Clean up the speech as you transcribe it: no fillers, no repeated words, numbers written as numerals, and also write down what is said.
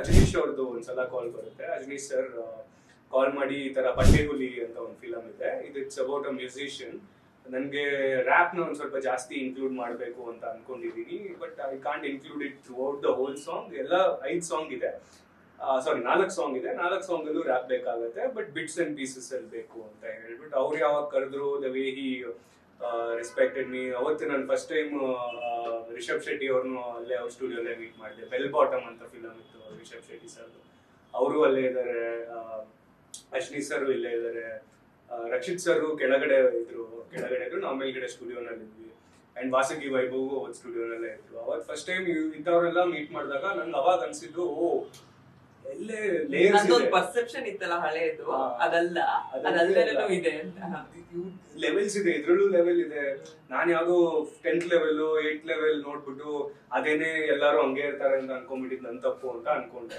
ಅಜನೀಶ್ ಅವ್ರದ್ದು ಒಂದ್ಸಲ ಕಾಲ್ ಬರುತ್ತೆ. ಅಜನೀಶ್ ಸರ್ ಕಾಲ್ ಮಾಡಿ ಈ ತರ ಪಟ್ಟೆ ಹುಲಿ ಅಂತ ಒಂದು ಫಿಲಮ್ ಇದೆ, ಇಟ್ಸ್ ಅಬೌಟ್ ಅ ಮ್ಯೂಸಿಷಿಯನ್. ನನಗೆ ರ್ಯಾಪ್ ನ ಒಂದ್ ಸ್ವಲ್ಪ ಜಾಸ್ತಿ ಇನ್ಕ್ಲೂಡ್ ಮಾಡಬೇಕು ಅಂತ ಅನ್ಕೊಂಡಿದೀನಿ, but I can't include it through out the whole song. ಎಲ್ಲ 5 ಸಾಂಗ್ ಇದೆ, ಸಾರಿ 4 ಸಾಂಗ್ ಇದೆ, 4 ಸಾಂಗ್ ಅಲ್ಲೂ ರ್ಯಾಪ್ ಬೇಕಾಗುತ್ತೆ, ಬಟ್ ಬಿಟ್ಸ್ ಅಂಡ್ ಪೀಸಸ್ ಅಲ್ಲಿ ಬೇಕು ಅಂತ ಹೇಳ್ಬಿಟ್ಟು ಅವ್ರು ಯಾವಾಗ ಕರೆದ್ರು, the way he respected me. ಅವತ್ತು ನಾನು ಫಸ್ಟ್ ಟೈಮ್ ರಿಷಬ್ ಶೆಟ್ಟಿ ಅವ್ರನ್ನು ಅಲ್ಲೇ ಅವ್ರ ಸ್ಟುಡಿಯೋಲ್ಲೇ ಮೀಟ್ ಮಾಡಿದೆ. ಬೆಲ್ ಬಾಟಮ್ ಅಂತ ಫಿಲಮ್ ಇತ್ತು ರಿಷಬ್ ಶೆಟ್ಟಿ ಸರ್, ಅವರು ಅಲ್ಲೇ ಇದ್ದಾರೆ. ಅಶ್ನಿ ಸರ್ ಇಲ್ಲೇ ಇದ್ದಾರೆ, ರಕ್ಷಿತ್ ಸರ್ ಕೆಳಗಡೆ ಇದ್ರು, ನಾವು ಮೇಲ್ಗಡೆ ಸ್ಟುಡಿಯೋನಲ್ಲಿ ಇದ್ವಿ. ಅಂಡ್ ವಾಸಗಿ ವೈಭವ್ ಅವತ್ತು ಸ್ಟುಡಿಯೋನಲ್ಲೇ ಇದ್ರು. ಅವತ್ತು ಫಸ್ಟ್ ಟೈಮ್ ಇಂಥವ್ರೆಲ್ಲ ಮೀಟ್ ಮಾಡಿದಾಗ ನನ್ಗೆ ಅವಾಗ ಅನ್ಸಿದ್ದು, ಎಲ್ಲೇ ಲೇಯರ್ಸ್ ಪರ್ಸೆಪ್ಷನ್ ಇತ್ತಲ್ಲ ಹಳೆಯದು, ಅದಲ್ಲೂ ಇದೆ ಲೆವೆಲ್ಸ್ ಇದೆ, ಇದ್ರಲ್ಲೂ ಲೆವೆಲ್ ಇದೆ. ನಾನ್ ಯಾವ್ದೋ 10th ಲೆವೆಲ್ 8th ಲೆವೆಲ್ ನೋಡ್ಬಿಟ್ಟು ಅದೇನೆ ಎಲ್ಲಾರು ಹಂಗೆ ಇರ್ತಾರೆ ಅಂತ ಅನ್ಕೊಂಡ್ಬಿಟ್ಟಿದ್ ನನ್ ತಪ್ಪು ಅಂತ ಅನ್ಕೊಂಡೆ.